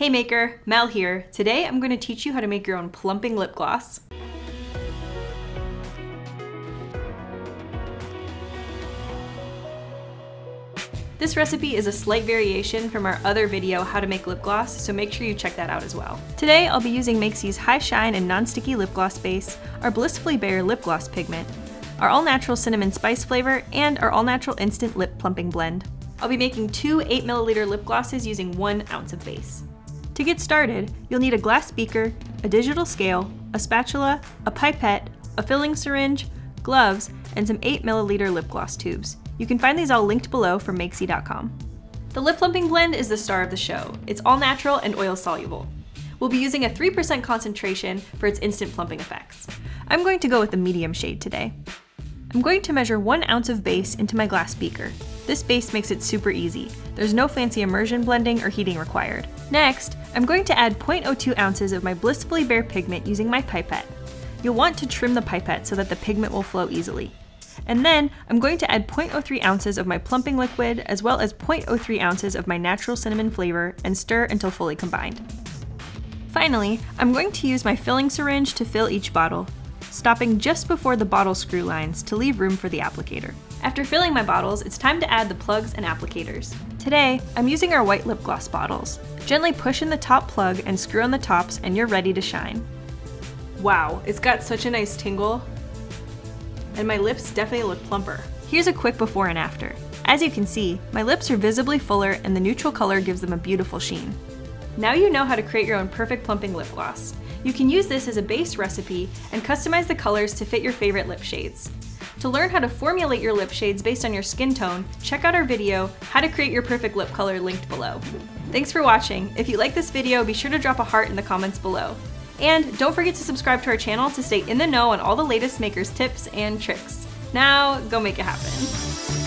Hey Maker, Mel here. Today I'm going to teach you how to make your own plumping lip gloss. This recipe is a slight variation from our other video, how to make lip gloss, so make sure you check that out as well. Today I'll be using Makesy's High Shine and Non-Sticky Lip Gloss Base, our Blissfully Bare Lip Gloss Pigment, our all-natural cinnamon spice flavor, and our all-natural instant lip plumping blend. I'll be making two 8ml lip glosses using 1 ounce of base. To get started, you'll need a glass beaker, a digital scale, a spatula, a pipette, a filling syringe, gloves, and some 8ml lip gloss tubes. You can find these all linked below from Makesy.com. The lip plumping blend is the star of the show. It's all natural and oil soluble. We'll be using a 3% concentration for its instant plumping effects. I'm going to go with the medium shade today. I'm going to measure 1 ounce of base into my glass beaker. This base makes it super easy. There's no fancy immersion blending or heating required. Next, I'm going to add 0.02 ounces of my Blissfully Bare pigment using my pipette. You'll want to trim the pipette so that the pigment will flow easily. And then, I'm going to add 0.03 ounces of my plumping liquid as well as 0.03 ounces of my natural cinnamon flavor and stir until fully combined. Finally, I'm going to use my filling syringe to fill each bottle, stopping just before the bottle screw lines to leave room for the applicator. After filling my bottles, it's time to add the plugs and applicators. Today, I'm using our white lip gloss bottles. Gently push in the top plug and screw on the tops and you're ready to shine. Wow, it's got such a nice tingle, and my lips definitely look plumper. Here's a quick before and after. As you can see, my lips are visibly fuller and the neutral color gives them a beautiful sheen. Now you know how to create your own perfect plumping lip gloss. You can use this as a base recipe and customize the colors to fit your favorite lip shades. To learn how to formulate your lip shades based on your skin tone, check out our video, How to Create Your Perfect Lip Color, linked below. Thanks for watching. If you like this video, be sure to drop a heart in the comments below. And don't forget to subscribe to our channel to stay in the know on all the latest makers tips and tricks. Now, go make it happen.